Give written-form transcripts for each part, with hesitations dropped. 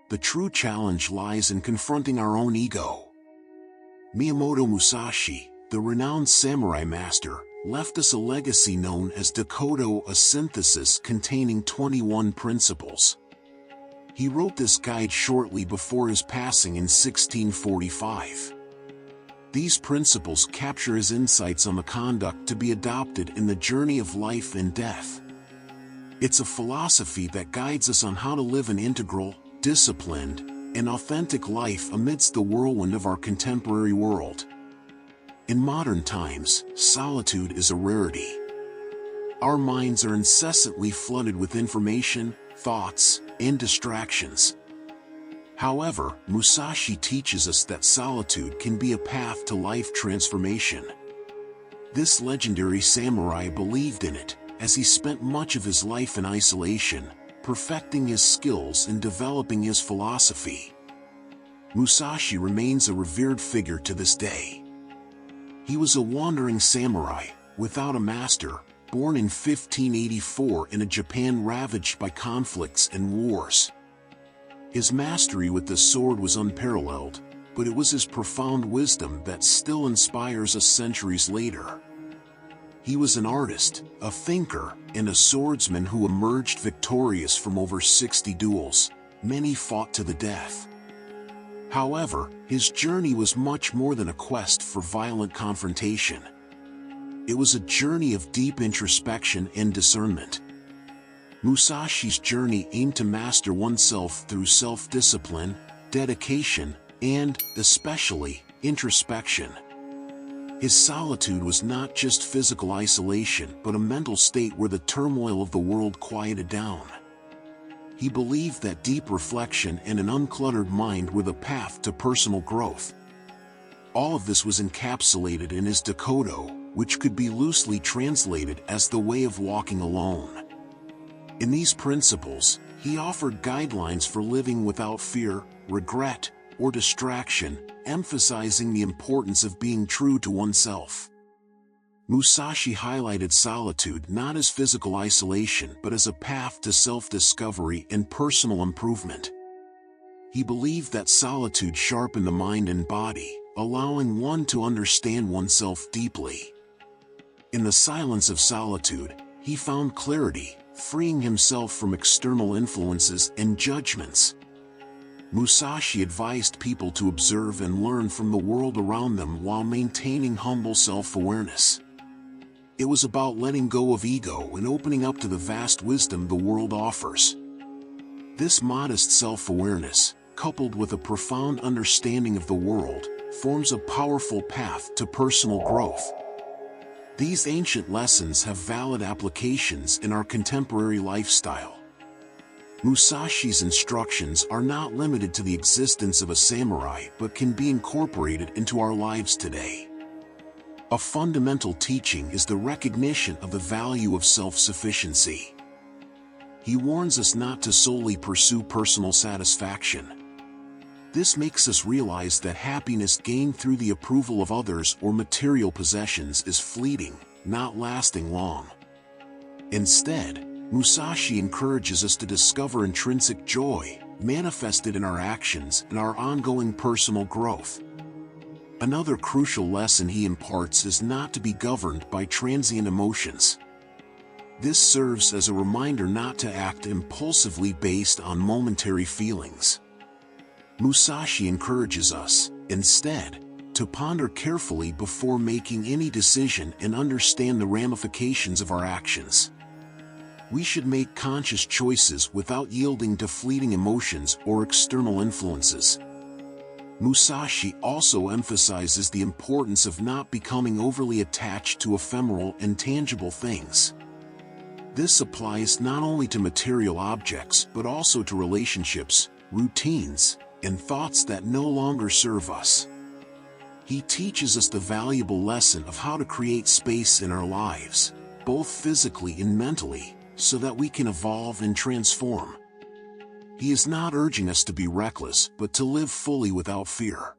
the true challenge lies in confronting our own ego. Miyamoto Musashi, the renowned samurai master, left us a legacy known as Dakodo, a synthesis containing 21 principles. He wrote this guide shortly before his passing in 1645. These principles capture his insights on the conduct to be adopted in the journey of life and death. It's a philosophy that guides us on how to live an integral, disciplined, and authentic life amidst the whirlwind of our contemporary world. In modern times, solitude is a rarity. Our minds are incessantly flooded with information, thoughts, and distractions. However, Musashi teaches us that solitude can be a path to life transformation. This legendary samurai believed in it, as he spent much of his life in isolation, perfecting his skills and developing his philosophy. Musashi remains a revered figure to this day. He was a wandering samurai, without a master, born in 1584 in a Japan ravaged by conflicts and wars. His mastery with the sword was unparalleled, but it was his profound wisdom that still inspires us centuries later. He was an artist, a thinker, and a swordsman who emerged victorious from over 60 duels. Many fought to the death. However, his journey was much more than a quest for violent confrontation. It was a journey of deep introspection and discernment. Musashi's journey aimed to master oneself through self-discipline, dedication, and, especially, introspection. His solitude was not just physical isolation but a mental state where the turmoil of the world quieted down. He believed that deep reflection and an uncluttered mind were the path to personal growth. All of this was encapsulated in his Dakodo, which could be loosely translated as the way of walking alone. In these principles, he offered guidelines for living without fear, regret, or distraction, emphasizing the importance of being true to oneself. Musashi highlighted solitude not as physical isolation but as a path to self-discovery and personal improvement. He believed that solitude sharpened the mind and body, allowing one to understand oneself deeply. In the silence of solitude, he found clarity, freeing himself from external influences and judgments. Musashi advised people to observe and learn from the world around them while maintaining humble self-awareness. It was about letting go of ego and opening up to the vast wisdom the world offers. This modest self-awareness, coupled with a profound understanding of the world, forms a powerful path to personal growth. These ancient lessons have valid applications in our contemporary lifestyle. Musashi's instructions are not limited to the existence of a samurai but can be incorporated into our lives today. A fundamental teaching is the recognition of the value of self-sufficiency. He warns us not to solely pursue personal satisfaction. This makes us realize that happiness gained through the approval of others or material possessions is fleeting, not lasting long. Instead, Musashi encourages us to discover intrinsic joy, manifested in our actions and our ongoing personal growth. Another crucial lesson he imparts is not to be governed by transient emotions. This serves as a reminder not to act impulsively based on momentary feelings. Musashi encourages us, instead, to ponder carefully before making any decision and understand the ramifications of our actions. We should make conscious choices without yielding to fleeting emotions or external influences. Musashi also emphasizes the importance of not becoming overly attached to ephemeral and tangible things. This applies not only to material objects but also to relationships, routines, and thoughts that no longer serve us. He teaches us the valuable lesson of how to create space in our lives, both physically and mentally, so that we can evolve and transform. He is not urging us to be reckless but to live fully without fear.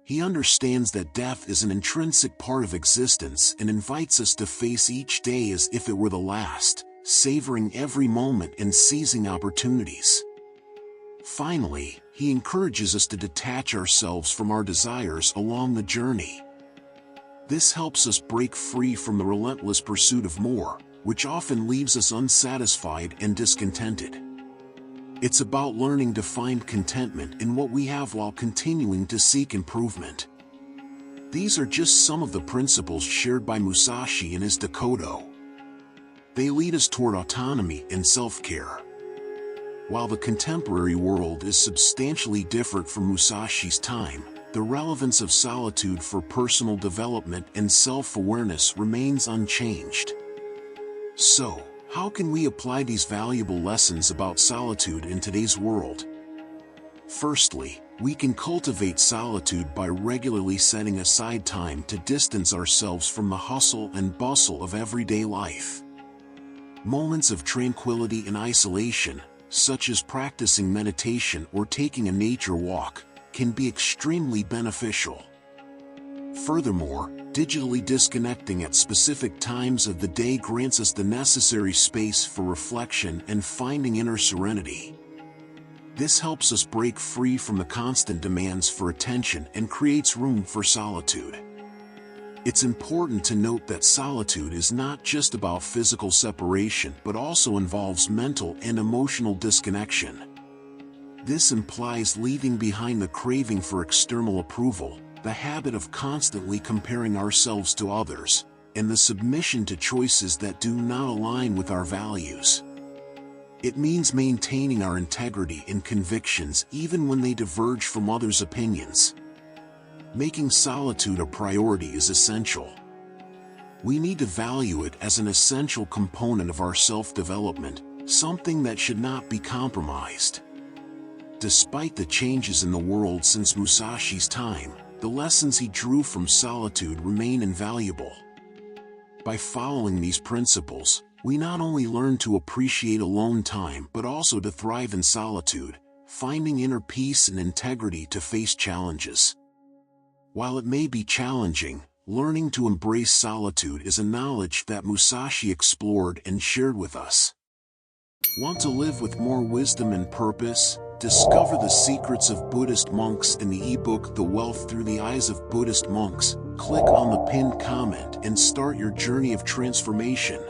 He understands that death is an intrinsic part of existence and invites us to face each day as if it were the last, savoring every moment and seizing opportunities. Finally, he encourages us to detach ourselves from our desires along the journey. This helps us break free from the relentless pursuit of more, which often leaves us unsatisfied and discontented. It's about learning to find contentment in what we have while continuing to seek improvement. These are just some of the principles shared by Musashi in his Dakodo. They lead us toward autonomy and self-care. While the contemporary world is substantially different from Musashi's time, the relevance of solitude for personal development and self-awareness remains unchanged. So, how can we apply these valuable lessons about solitude in today's world? Firstly, we can cultivate solitude by regularly setting aside time to distance ourselves from the hustle and bustle of everyday life. Moments of tranquility and isolation, such as practicing meditation or taking a nature walk, can be extremely beneficial. Furthermore, digitally disconnecting at specific times of the day grants us the necessary space for reflection and finding inner serenity. This helps us break free from the constant demands for attention and creates room for solitude. It's important to note that solitude is not just about physical separation but also involves mental and emotional disconnection. This implies leaving behind the craving for external approval, the habit of constantly comparing ourselves to others, and the submission to choices that do not align with our values. It means maintaining our integrity and convictions even when they diverge from others' opinions. Making solitude a priority is essential. We need to value it as an essential component of our self-development, something that should not be compromised. Despite the changes in the world since Musashi's time, the lessons he drew from solitude remain invaluable. By following these principles, we not only learn to appreciate alone time but also to thrive in solitude, finding inner peace and integrity to face challenges. While it may be challenging, learning to embrace solitude is a knowledge that Musashi explored and shared with us. Want to live with more wisdom and purpose? Discover the secrets of Buddhist monks in the ebook The Wealth Through the Eyes of Buddhist Monks. Click on the pinned comment and start your journey of transformation.